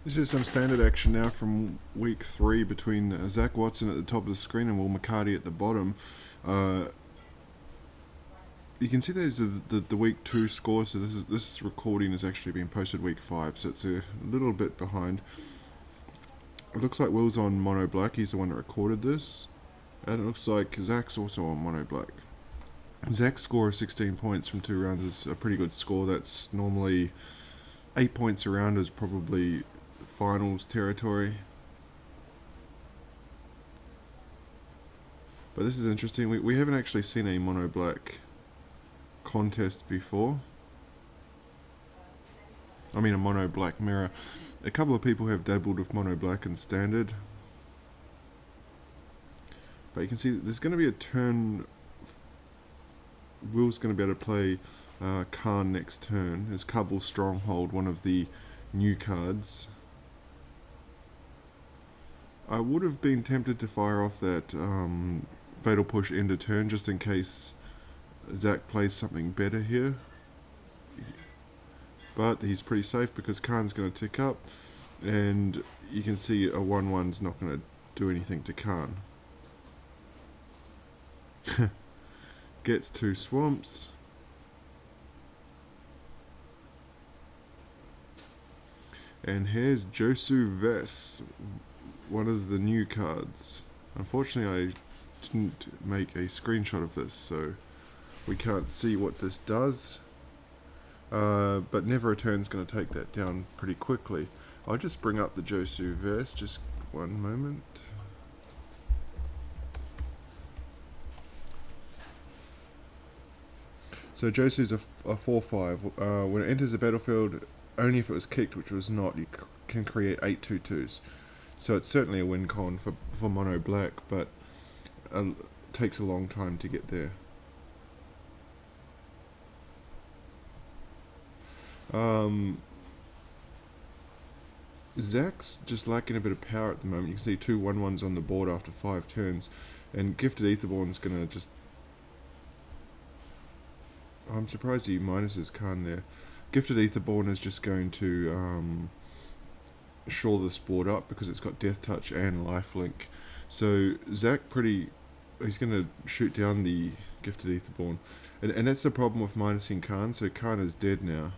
This is some standard action now from week 3 between Zach Watson at the top of the screen and Will McCarty at the bottom. You can see there's the week 2 score, so this recording is actually being posted week 5, so it's a little bit behind. It looks like Will's on mono black, he's the one that recorded this, and it looks like Zach's also on mono black. Zach's score of 16 points from 2 rounds is a pretty good score. That's normally 8 points a round is probably finals territory. But this is interesting. We haven't actually seen a mono black contest before. I mean a mono black mirror. A couple of people have dabbled with mono black and standard. But you can see there's going to be a turn. Will's going to be able to play Khan next turn. His Kabul Stronghold, one of the new cards. I would have been tempted to fire off that Fatal Push end of turn just in case Zach plays something better here. But he's pretty safe because Khan's going to tick up, and you can see a 1-1's not going to do anything to Khan. Gets 2 swamps. And here's Josu Ves, one of the new cards. Unfortunately, I didn't make a screenshot of this, so we can't see what this does. But Never Return's going to take that down pretty quickly. I'll just bring up the Josu Ves, just one moment. So Josu's a 4-5. When it enters the battlefield, only if it was kicked, which was not, you can create 8 2/2s. So it's certainly a win con for mono black, but takes a long time to get there. Zach's just lacking a bit of power at the moment. You can see 2 1-1s on the board after 5 turns, and Gifted Aetherborn's going to just... I'm surprised he minuses Khan there. Gifted Aetherborn is just going to shore this board up because it's got Death Touch and Lifelink. So Zach he's going to shoot down the Gifted Aetherborn. And that's the problem with minusing Khan, so Khan is dead now.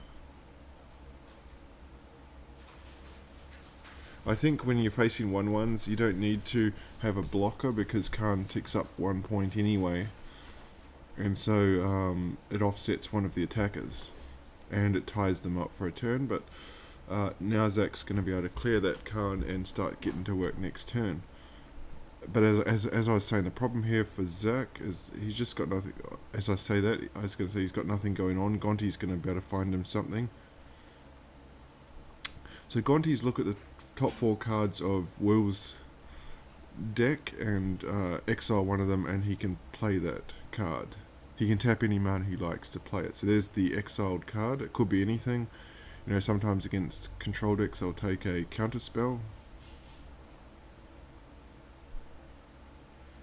I think when you're facing 1-1s, you don't need to have a blocker because Khan ticks up 1 point anyway. And so it offsets one of the attackers. And it ties them up for a turn, but now Zach's going to be able to clear that Khan and start getting to work next turn. But as I was saying, the problem here for Zach is he's just got nothing. As I say that, I was going to say he's got nothing going on. Gonti's going to be able to find him something. So Gonti's look at the top 4 cards of Will's deck and exile one of them, and he can play that card. He can tap any mana he likes to play it. So there's the exiled card. It could be anything. You know, sometimes against control decks I'll take a counter spell.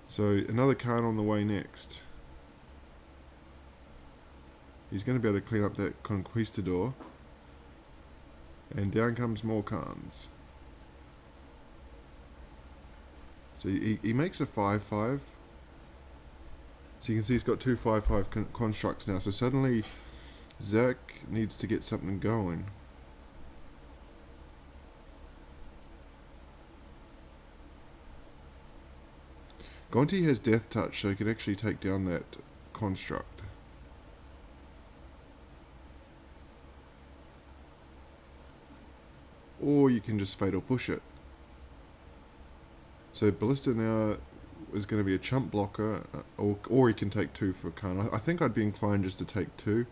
So another card on the way next. He's going to be able to clean up that Conquistador. And down comes more Khans. So he makes a 5-5. So you can see he's got 2 5-5 constructs now. So suddenly Zach needs to get something going. Gonti has Death Touch, so he can actually take down that construct. Or you can just Fatal Push it. So Ballista now is going to be a chump blocker, or he can take 2 for Khan. I think I'd be inclined just to take 2.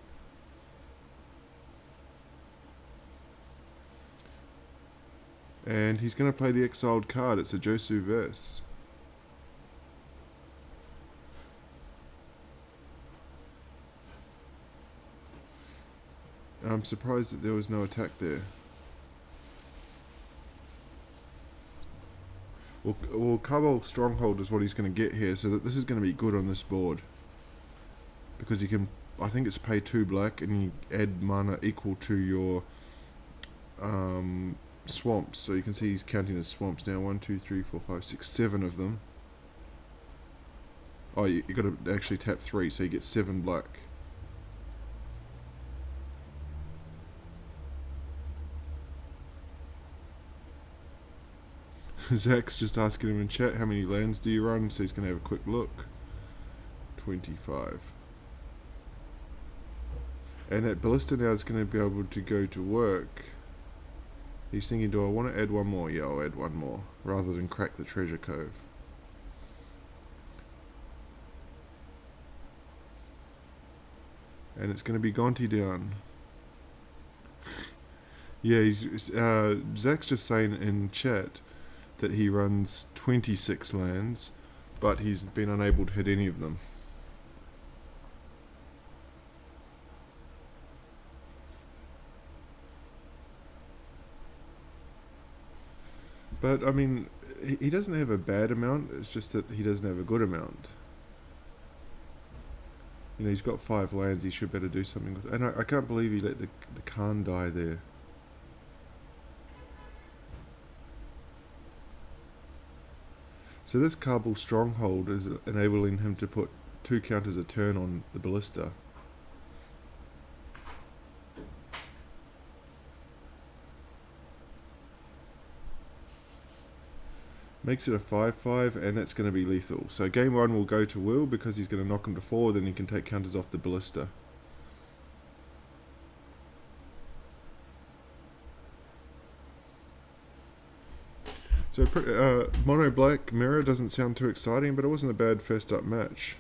And he's going to play the exiled card. It's a Josu Ves. I'm surprised that there was no attack there. Well, Kabul Stronghold is what he's going to get here, so that this is going to be good on this board. Because you can, I think it's pay 2 black, and you add mana equal to your swamps. So you can see he's counting his swamps now. 1, 2, 3, 4, 5, 6, 7 of them. Oh, you got to actually tap 3, so you get 7 black. Zach's just asking him in chat, how many lands do you run? So he's going to have a quick look. 25. And that ballista now is going to be able to go to work. He's thinking, do I want to add one more? Yeah, I'll add one more, rather than crack the treasure cove. And it's going to be Gonti down. Yeah, Zach's just saying in chat that he runs 26 lands, but he's been unable to hit any of them. But, I mean, he doesn't have a bad amount, it's just that he doesn't have a good amount. You know, he's got 5 lands, he should better do something with it. And I can't believe he let the Khan die there. So this Kabul stronghold is enabling him to put 2 counters a turn on the ballista. Makes it a 5-5, and that's going to be lethal. So game 1 will go to Will because he's going to knock him to 4, then he can take counters off the ballista. So mono black mirror doesn't sound too exciting, but it wasn't a bad first up match.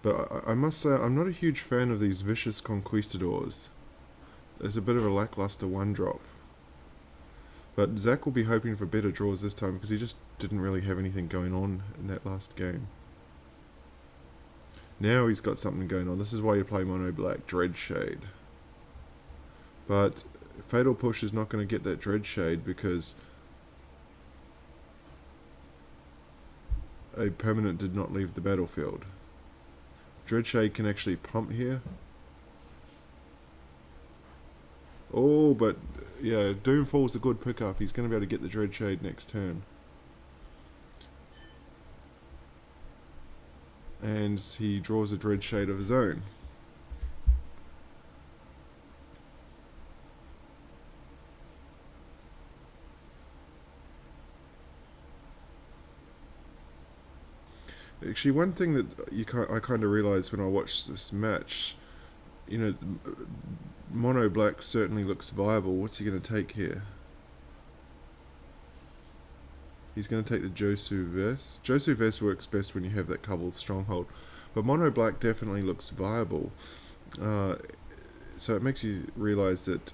But I must say, I'm not a huge fan of these vicious conquistadors. There's a bit of a lackluster 1-drop. But Zach will be hoping for better draws this time because he just didn't really have anything going on in that last game. Now he's got something going on. This is why you play mono black, Dread Shade. But Fatal Push is not going to get that Dread Shade because a permanent did not leave the battlefield. Dread Shade can actually pump here. Oh, but yeah, Doomfall's a good pickup. He's going to be able to get the Dread Shade next turn. And he draws a Dread Shade of his own. Actually, one thing that I kind of realised when I watched this match, you know, mono black certainly looks viable. What's he going to take here? He's going to take the Josu Ves. Josu Ves works best when you have that Kabul stronghold, but mono black definitely looks viable. So it makes you realise that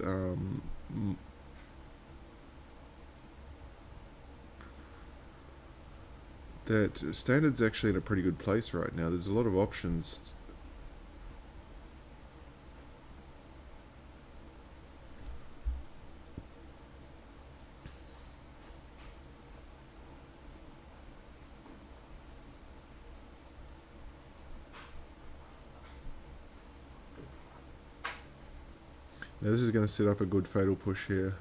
that Standard's actually in a pretty good place right now. There's a lot of options. Now this is going to set up a good Fatal Push here.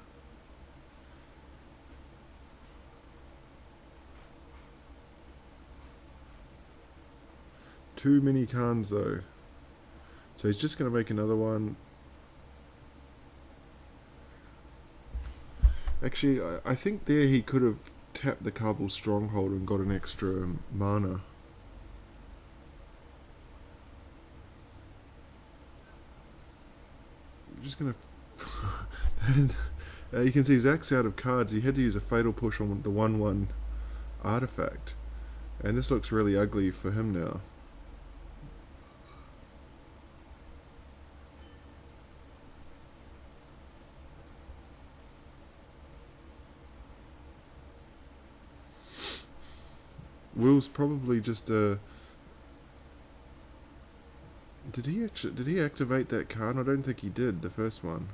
Too many Khans though. So he's just going to make another one. Actually, I think there he could have tapped the Kabul stronghold and got an extra mana. I'm just going to... you can see Zach's out of cards. He had to use a Fatal Push on the 1/1 artifact. And this looks really ugly for him now. Will's probably just a... Did he activate that card? I don't think he did, the first one.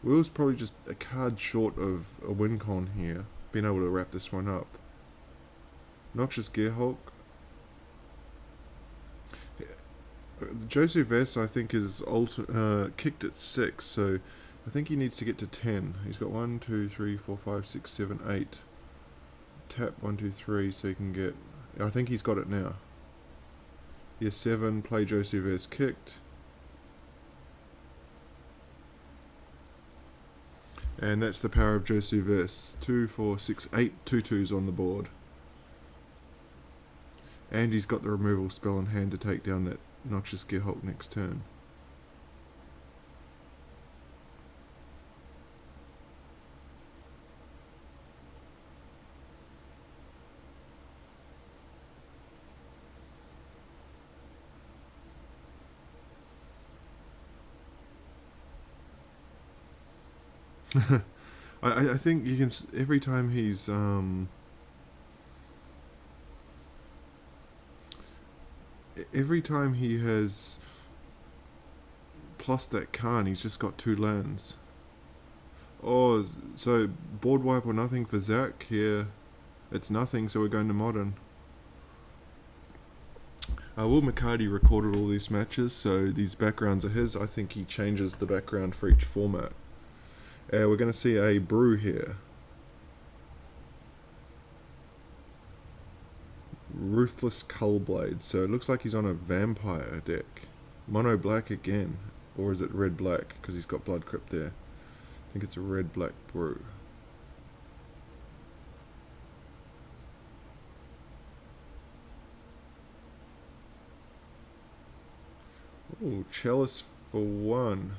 Will's probably just a card short of a win con here, being able to wrap this one up. Noxious Gearhulk. Joseph S, I think, is kicked at 6, so I think he needs to get to 10. He's got 1, 2, 3, 4, 5, 6, 7, 8. Tap 1, 2, 3, so he can get. I think he's got it now. Yes, 7. Play Joseph S kicked. And that's the power of Joseph S. 2, 4, 6, 8 2/2s on the board. And he's got the removal spell in hand to take down that Noxious Gearhulk next turn. I think you can every time he's every time he has plus that Khan, he's just got 2 lands. Oh, so board wipe or nothing for Zach here. It's nothing, so we're going to modern. Will McCarty recorded all these matches, so these backgrounds are his. I think he changes the background for each format. We're going to see a brew here. Ruthless Cullblade. So it looks like he's on a vampire deck. Mono black again. Or is it red black? Because he's got Blood Crypt there. I think it's a red black brew. Ooh, Chalice for 1.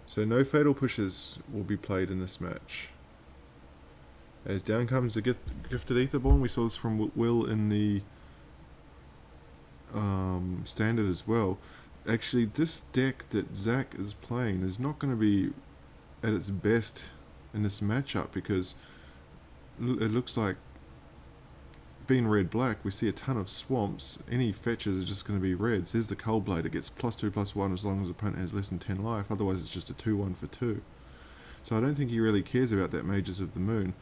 So no fatal pushes will be played in this match. As down comes the Gifted Aetherborn. We saw this from Will in the standard as well. Actually, this deck that Zach is playing is not going to be at its best in this matchup because it looks like, being red-black, we see a ton of swamps. Any fetches are just going to be reds. There's the Cullblade. It gets +2/+1 as long as the opponent has less than 10 life. Otherwise, it's just a 2/1 for 2. So I don't think he really cares about that Mages of the Moon.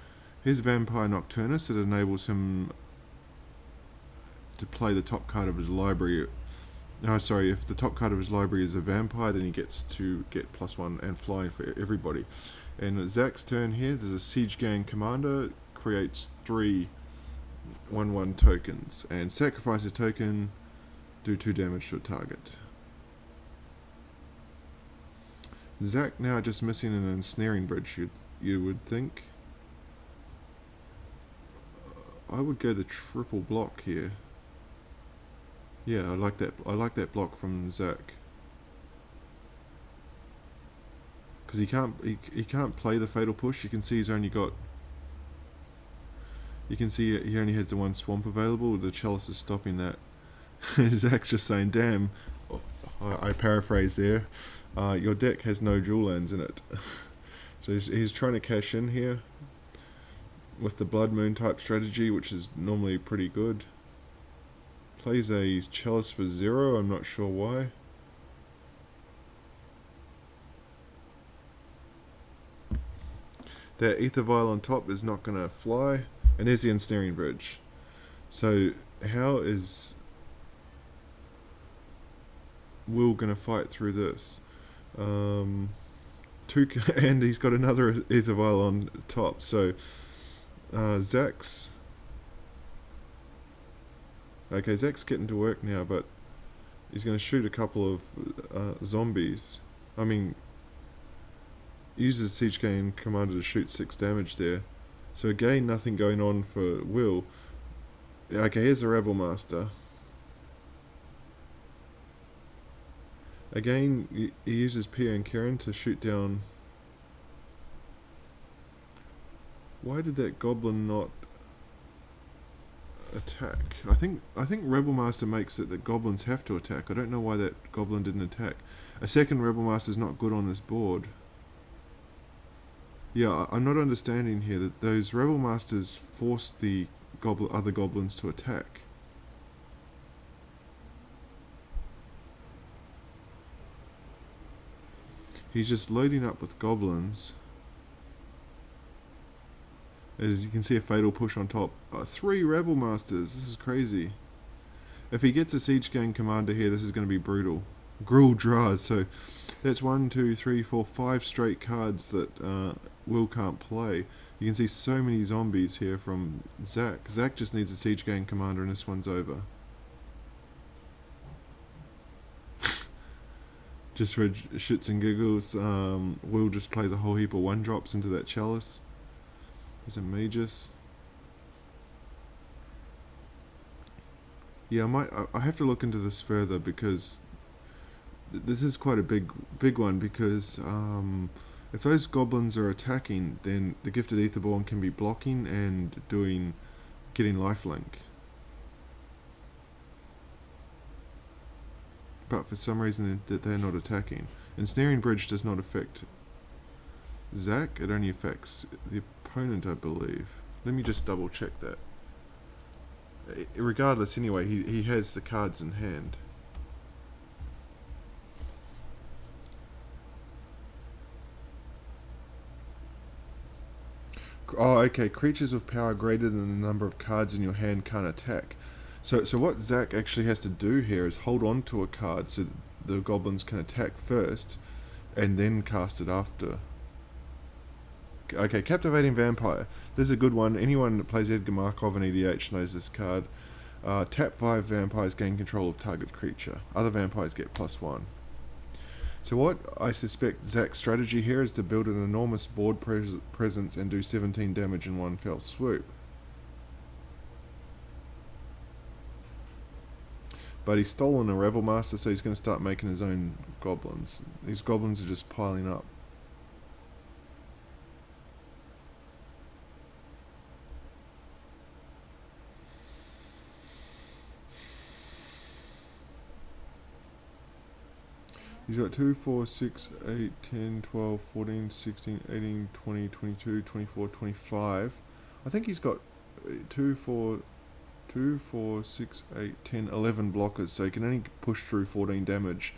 Here's Vampire Nocturnus. It enables him to play the top card of his library. No, sorry, if the top card of his library is a vampire, then he gets to get +1 and flying for everybody. And Zach's turn here, there's a Siege Gang Commander, creates 3 1/1 tokens, and sacrifice a token, do 2 damage to a target. Zach now just missing an ensnaring bridge, you would think. I would go the triple block here. Yeah, I like that block from Zach. Because he can't play the fatal push. You can see he's only got. You can see he only has the 1 swamp available. The Chalice is stopping that. Zach's just saying, "Damn." I paraphrase there. Your deck has no dual lands in it. So he's trying to cash in here with the Blood Moon type strategy, which is normally pretty good. Plays a Chalice for 0, I'm not sure why. That Aether Vial on top is not going to fly. And there's the Ensnaring Bridge. So how is Will going to fight through this? And he's got another Aether Vial on top. So Zach's getting to work now, but he's going to shoot a couple of zombies. I mean, uses Siege Gang Commander to shoot 6 damage there. So again, nothing going on for Will. Okay, here's the Rebel Master. Again, he uses Pia and Karen to shoot down. Why did that Goblin not attack? I think Rebel Master makes it that Goblins have to attack. I don't know why that Goblin didn't attack. A second Rebel Master is not good on this board. Yeah, I'm not understanding here that those Rebel Masters force the other Goblins to attack. He's just loading up with Goblins. As you can see, a fatal push on top. 3 Rebel Masters. This is crazy. If he gets a Siege Gang Commander here, this is going to be brutal. Gruul draws, so that's 1, 2, 3, 4, 5 straight cards that Will can't play. You can see so many zombies here from Zach. Zach just needs a Siege Gang Commander and this one's over. Just for shits and giggles, Will just plays a whole heap of 1-drops into that Chalice. There's a Magus. Yeah, I have to look into this further because this is quite a big one because if those goblins are attacking, then the Gifted Aetherborn can be blocking and getting lifelink. But for some reason they're not attacking. Ensnaring Bridge does not affect Zach, it only affects the opponent, I believe. Let me just double check that. Regardless, anyway, he has the cards in hand. Oh, okay. Creatures with power greater than the number of cards in your hand can't attack. So what Zach actually has to do here is hold on to a card so that the goblins can attack first, and then cast it after. Okay, Captivating Vampire. This is a good one. Anyone that plays Edgar Markov and EDH knows this card. Tap 5 vampires gain control of target creature. Other vampires get +1. So what I suspect Zach's strategy here is to build an enormous board presence and do 17 damage in one fell swoop. But he's stolen a Rebel Master, so he's going to start making his own goblins. These goblins are just piling up. He's got 2, 4, 6, 8, 10, 12, 14, 16, 18, 20, 22, 24, 25. I think he's got 2, 4, 6, 8, 10, 11 blockers, so he can only push through 14 damage.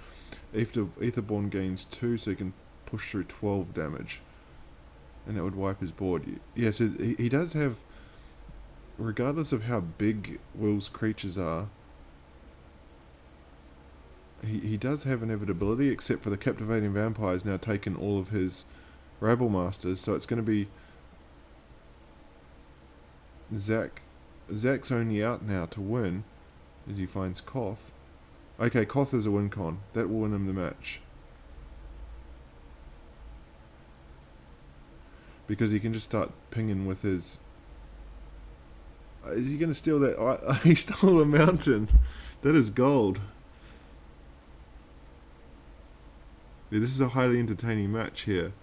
Aetherborn gains 2, so he can push through 12 damage. And that would wipe his board. Yes, he does have, regardless of how big Will's creatures are, he does have inevitability, except for the Captivating Vampire's now taken all of his Rabble Masters, so it's going to be Zach's only out now to win as he finds Koth. Okay, Koth is a win con. That will win him the match. Because he can just start pinging with his... Is he going to steal that? He stole a mountain. That is gold. Yeah, this is a highly entertaining match here.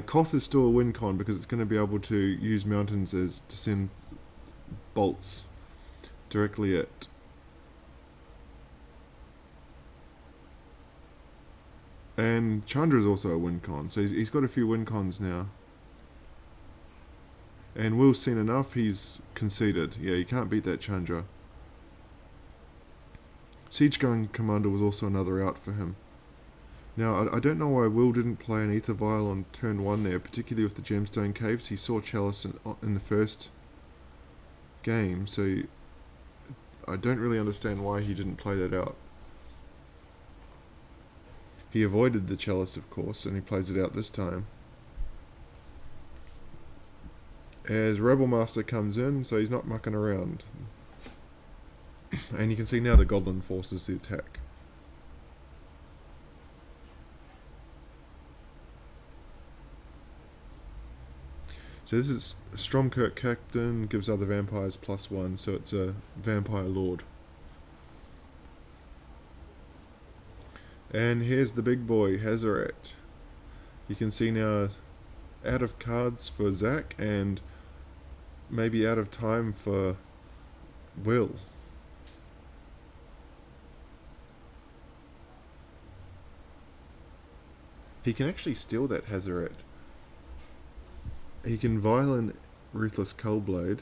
Koth is still a win con because it's going to be able to use mountains to send bolts directly at. And Chandra is also a win con, so he's got a few win cons now. And Will's seen enough, he's conceded. Yeah, you can't beat that Chandra. Siege Gun Commander was also another out for him. Now, I don't know why Will didn't play an Aether Vial on turn 1 there, particularly with the Gemstone Caves. He saw Chalice in the first game, so I don't really understand why he didn't play that out. He avoided the Chalice, of course, and he plays it out this time. As Rebel Master comes in, so he's not mucking around. And you can see now the Goblin forces the attack. So this is Stromkirk Captain, gives other vampires +1, so it's a Vampire Lord. And here's the big boy, Hazaret. You can see now out of cards for Zach and maybe out of time for Will. He can actually steal that Hazaret. He can Violent Ruthless Coldblade.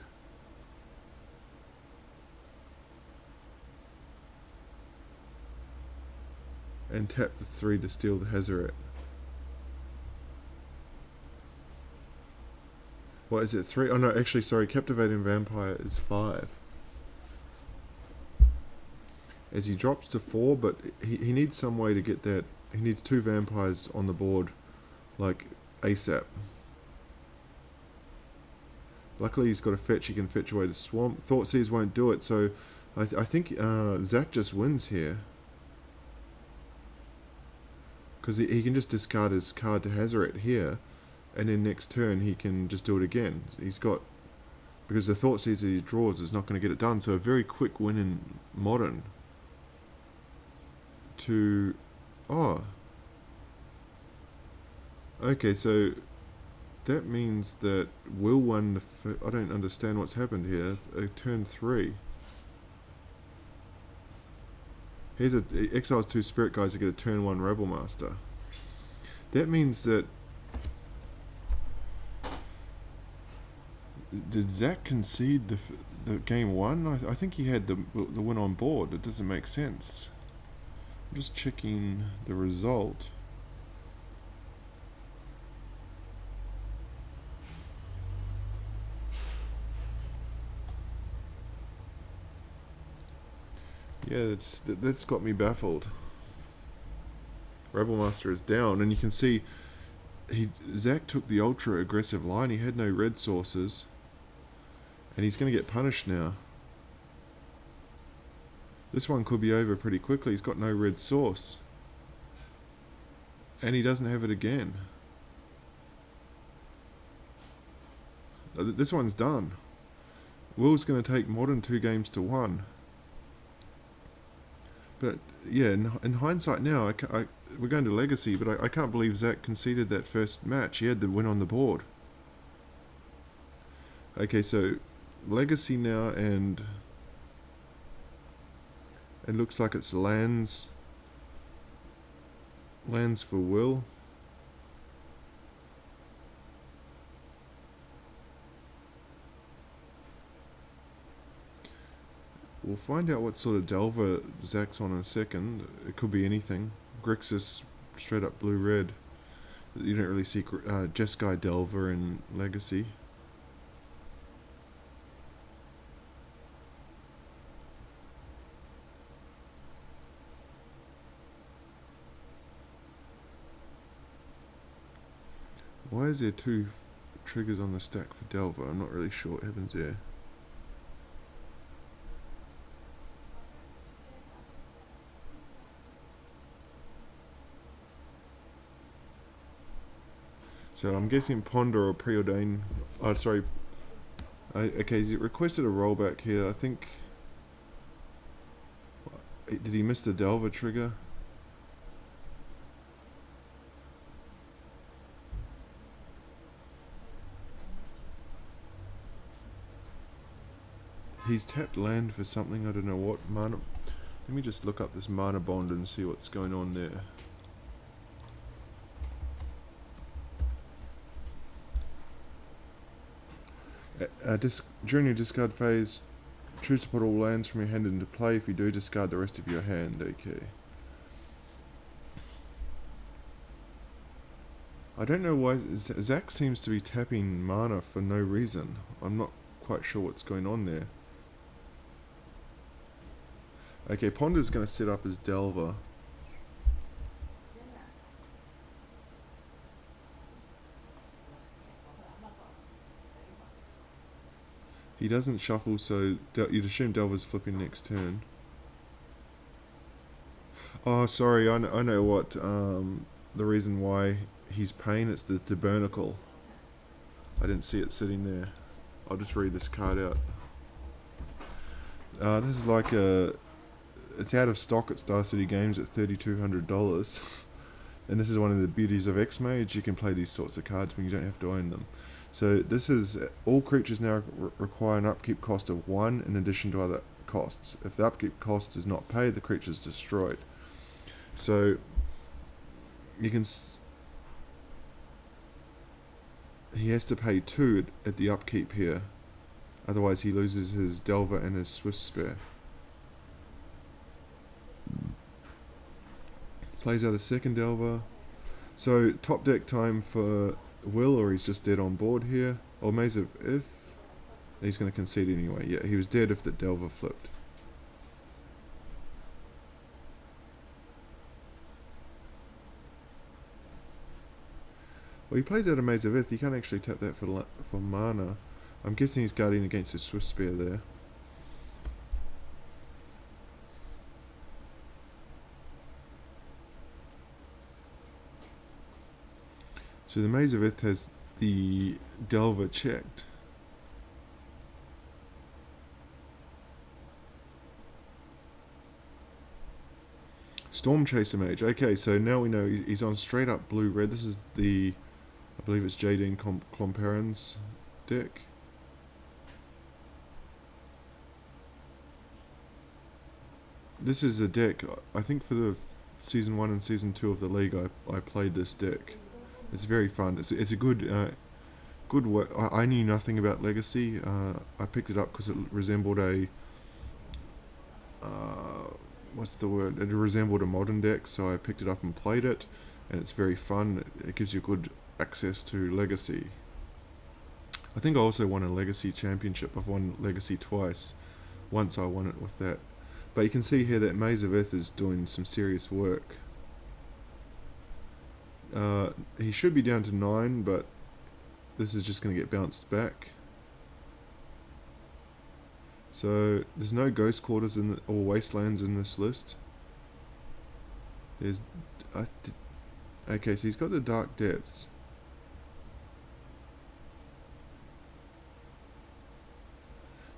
And tap the 3 to steal the Hazaret. What is it, 3? Oh no, actually sorry, Captivating Vampire is 5. as he drops to 4, but he needs some way to get that. He needs 2 vampires on the board, like, ASAP. Luckily he's got a fetch, he can fetch away the swamp. Thoughtseize won't do it, so I think Zach just wins here. Because he can just discard his card to Hazoret here, and then next turn he can just do it again. He's got, because the Thoughtseize that he draws is not going to get it done, so a very quick win in Modern. Okay, so that means that Will won I don't understand what's happened here. Turn 3. Here's exiles 2 Spirit Guides to get a turn 1 Rebel Master. That means that... Did Zach concede the game 1? I think he had the win on board. It doesn't make sense. I'm just checking the result. Yeah, that's got me baffled. Rebel Master is down, and you can see Zach took the ultra aggressive line. He had no red sources, and he's going to get punished now. This one could be over pretty quickly. He's got no red source, and he doesn't have it again. This one's done. Will's going to take Modern 2 games to 1. But yeah, in hindsight now, we're going to Legacy, but I can't believe Zach conceded that first match. He had the win on the board. Okay, so Legacy now, and it looks like it's lands for Will. We'll find out what sort of Delver Zach's on in a second. It could be anything. Grixis, straight up blue-red. You don't really see Jeskai Delver in Legacy. Why is there 2 triggers on the stack for Delver? I'm not really sure what happens there. So I'm guessing Ponder or Preordain. Oh, sorry. Okay, he requested a rollback here. I think. Did he miss the Delver trigger? He's tapped land for something. I don't know what. Mana. Let me just look up this mana bond and see what's going on there. During your discard phase, choose to put all lands from your hand into play. If you do, discard the rest of your hand. Okay. I don't know why Zach seems to be tapping mana for no reason. I'm not quite sure what's going on there. Okay, Ponder's going to set up as Delver. He doesn't shuffle, so you'd assume Delver's flipping next turn. Oh, sorry, I know what the reason why he's paying. It's the Tabernacle. I didn't see it sitting there. I'll just read this card out. This is like it's out of stock at Star City Games at $3,200. And this is one of the beauties of X-Mage. You can play these sorts of cards when you don't have to own them. So this is, all creatures now require an upkeep cost of 1 in addition to other costs. If the upkeep cost is not paid, the creature is destroyed. So you can, he has to pay 2 at the upkeep here. Otherwise he loses his Delver and his Swift Spare. Plays out a second Delver. So top deck time for Will, or he's just dead on board here. Or Maze of Ith. He's going to concede anyway. Yeah, he was dead if the Delver flipped. Well, he plays out a Maze of Ith. You can't actually tap that for mana. I'm guessing he's guarding against his Swift Spear there. So the Maze of Ith has the Delver checked. Storm Chaser Mage. Okay, so now we know he's on straight up blue-red. This is the, I believe it's Jaden Clomperan's deck. This is a deck, I think for the Season 1 and Season 2 of the League, I played this deck. It's very fun. It's a good good work. I knew nothing about Legacy. I picked it up because it resembled a what's the word? It resembled a modern deck, so I picked it up and played it, and it's very fun. It gives you good access to Legacy. I think I also won a Legacy championship. I've won Legacy twice. Once I won it with that. But you can see here that Maze of Ith is doing some serious work. He should be down to 9, but this is just going to get bounced back. So there's no Ghost Quarters or Wastelands in this list. There's okay, so he's got the Dark Depths.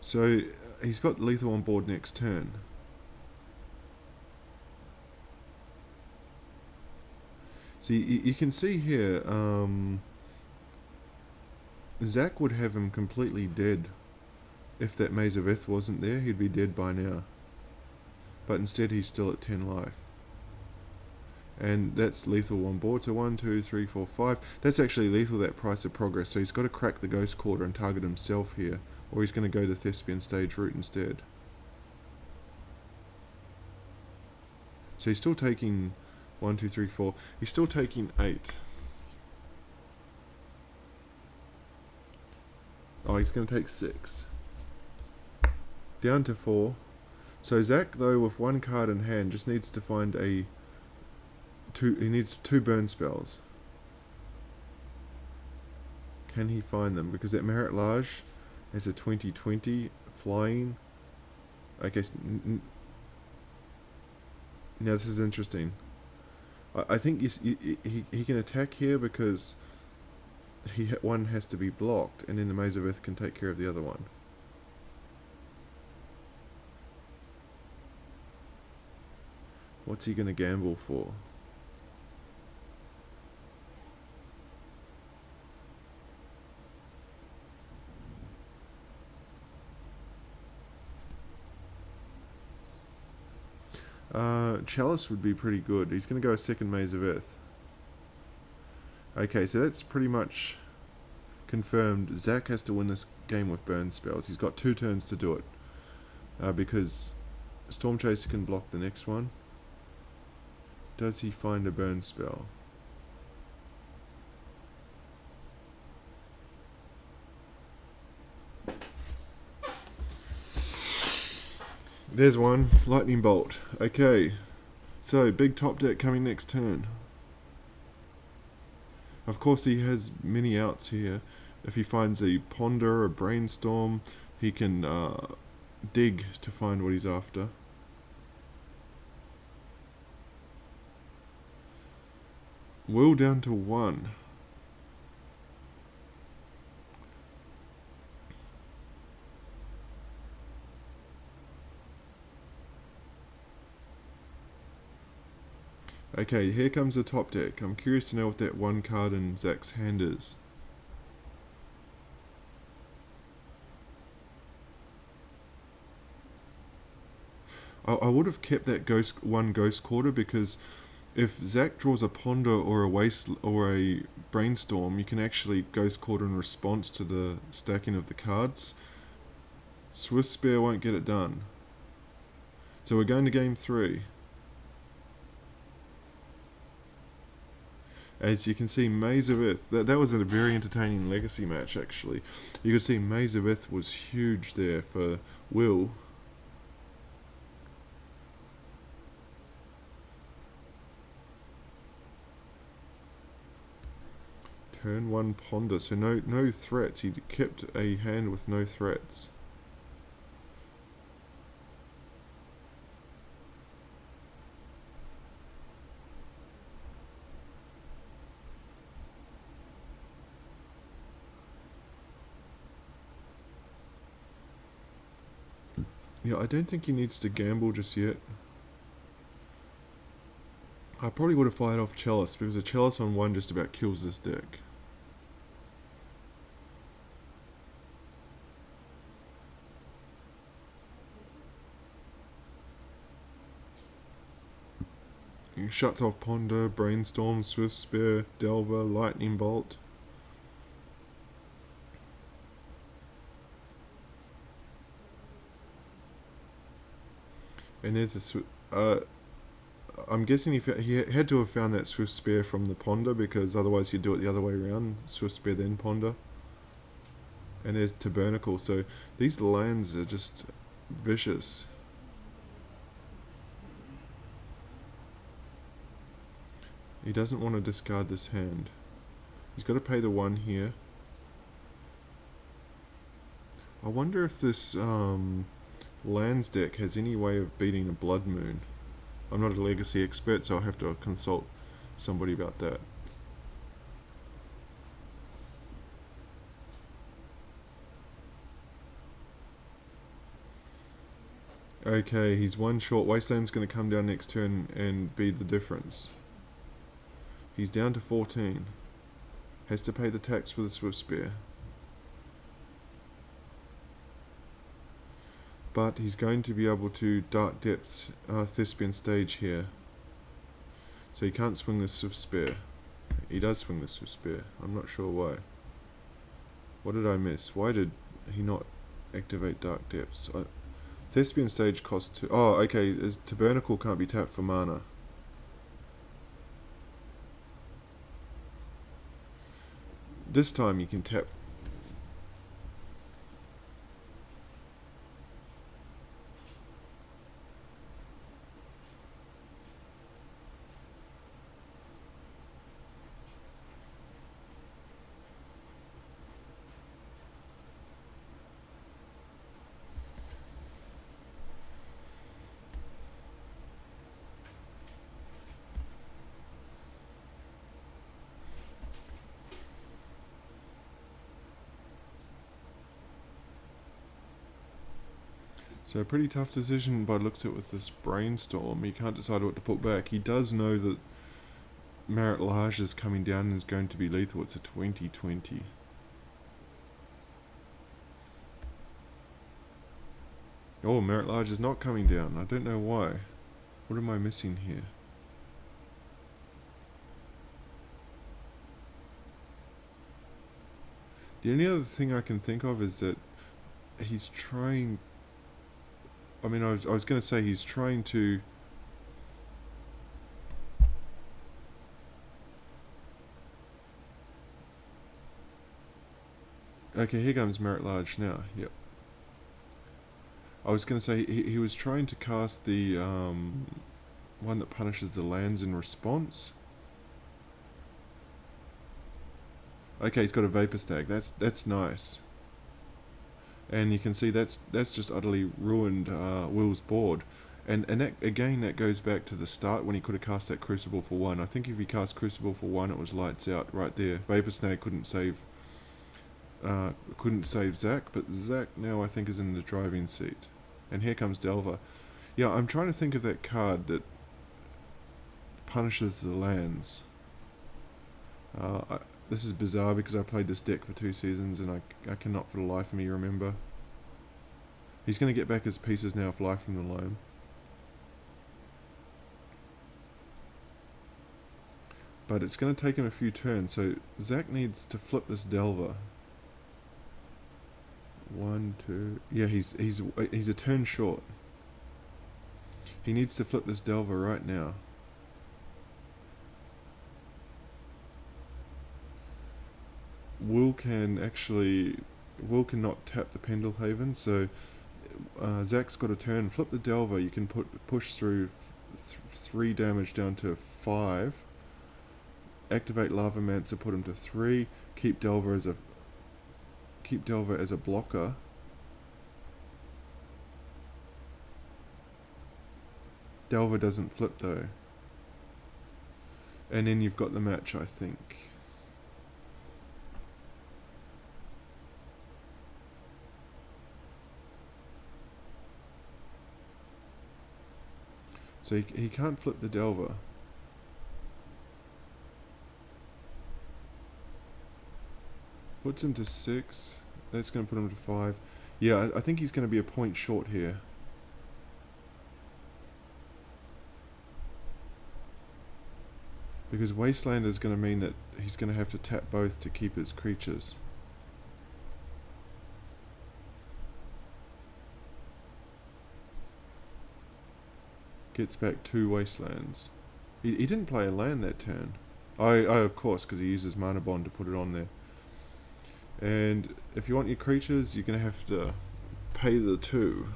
So he's got lethal on board next turn. See, you can see here, Zach would have him completely dead. If that Maze of Ith wasn't there, he'd be dead by now. But instead he's still at 10 life. And that's lethal on board, so 1, 2, 3, 4, 5. That's actually lethal, that Price of Progress, so he's got to crack the Ghost Quarter and target himself here, or he's going to go the Thespian Stage route instead. So he's still taking 1, 2, 3, 4. He's still taking 8. Oh, he's going to take 6. Down to 4. So Zach, though, with 1 card in hand, just needs to find he needs 2 burn spells. Can he find them? Because that Merit Large has a 20/20 flying. Okay, now this is interesting. I think he can attack here because one has to be blocked, and then the Maze of Ith can take care of the other one. What's he going to gamble for? Chalice would be pretty good. He's going to go a second Maze of Ith. Okay, so that's pretty much confirmed. Zach has to win this game with burn spells. He's got 2 turns to do it. Because Storm Chaser can block the next one. Does he find a burn spell? There's one. Lightning Bolt. Okay. So, big top deck coming next turn. Of course, he has many outs here. If he finds a Ponder, a Brainstorm, he can dig to find what he's after. Will down to 1. Okay, here comes the top deck. I'm curious to know what that 1 card in Zach's hand is. I would have kept that one Ghost Quarter, because if Zach draws a Ponder or a Brainstorm, you can actually Ghost Quarter in response to the stacking of the cards. Swift Spear won't get it done. So we're going to game 3. As you can see, Maze of Ith, that was a very entertaining Legacy match, actually. You could see Maze of Ith was huge there for Will. Turn 1 ponder, so no threats. He kept a hand with no threats. Yeah, I don't think he needs to gamble just yet. I probably would have fired off Chalice, because a Chalice on 1 just about kills this deck. He shuts off Ponder, Brainstorm, Swift Spear, Delver, Lightning Bolt. And there's a I'm guessing he had to have found that Swift Spear from the Ponder, because otherwise he'd do it the other way around. Swift Spear then Ponder. And there's Tabernacle, so these lands are just vicious. He doesn't want to discard this hand. He's got to pay the 1 here. I wonder if this lands deck has any way of beating a Blood Moon. I'm not a Legacy expert, so I'll have to consult somebody about that. Okay, he's 1 short. Wasteland's going to come down next turn and be the difference. He's down to 14. Has to pay the tax for the Swift Spear. But he's going to be able to Dark Depths Thespian Stage here. So he can't swing the Swift Spear. He does swing the Swift Spear. I'm not sure why. What did I miss? Why did he not activate Dark Depths? Thespian Stage costs 2. Oh, okay. Tabernacle can't be tapped for mana. This time you can tap. So a pretty tough decision by looks at with this Brainstorm. He can't decide what to put back. He does know that Marit Lage is coming down and is going to be lethal. It's a 20/20. Oh, Marit Lage is not coming down. I don't know why. What am I missing here? The only other thing I can think of is that he's trying... I mean, I was going to say he's trying to... Okay, here comes Marit Lage now. Yep. I was going to say he was trying to cast the one that punishes the lands in response. Okay, he's got a Vapor Stag. That's nice. And you can see that's just utterly ruined Will's board. And that, again, that goes back to the start when he could have cast that Crucible for 1. I think if he cast Crucible for 1, it was lights out right there. Vapor Snag couldn't save Zach, but Zach now I think is in the driving seat. And here comes Delver. Yeah, I'm trying to think of that card that punishes the lands. This is bizarre because I played this deck for 2 seasons and I cannot for the life of me remember. He's going to get back his pieces now of Life from the Loam. But it's going to take him a few turns, so Zach needs to flip this Delver. 1, 2... Yeah, he's a turn short. He needs to flip this Delver right now. Will cannot tap the Pendlehaven, so Zach's got a turn. Flip the Delver. You can push through 3 damage down to 5. Activate Lavamancer, put him to 3. Keep Delver as a blocker. Delver doesn't flip though. And then you've got the match, I think. So he can't flip the Delver. Puts him to 6. That's going to put him to 5. Yeah, I think he's going to be a point short here. Because Wasteland is going to mean that he's going to have to tap both to keep his creatures. Gets back 2 Wastelands. He didn't play a land that turn. Of course, because he uses Mana Bond to put it on there. And if you want your creatures, you're going to have to pay the 2.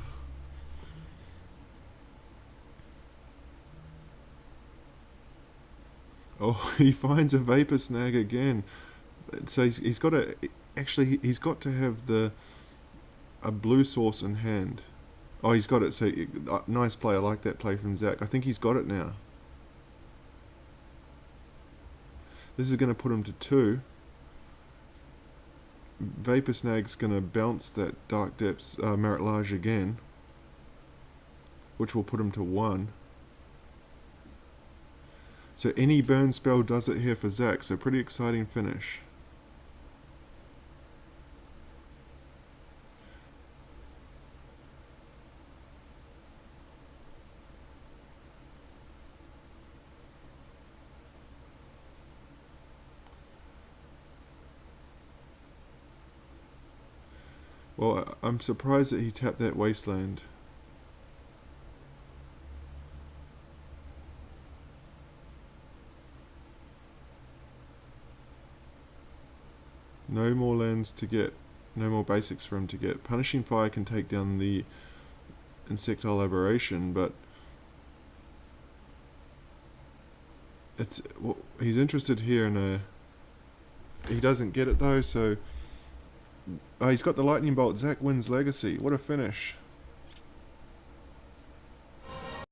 Oh, he finds a Vapor Snag again. So he's got to... Actually, he's got to have a blue source in hand. Oh, he's got it. So nice play. I like that play from Zach. I think he's got it now. This is going to put him to 2. Vapor Snag's going to bounce that Dark Depths Maritlage again, which will put him to 1. So any burn spell does it here for Zach, so pretty exciting finish. Well, I'm surprised that he tapped that Wasteland. No more lands to get, no more basics for him to get. Punishing Fire can take down the Insectile Aberration, but he's interested here in a... He doesn't get it though, so... he's got the Lightning Bolt. Zach wins Legacy. What a finish.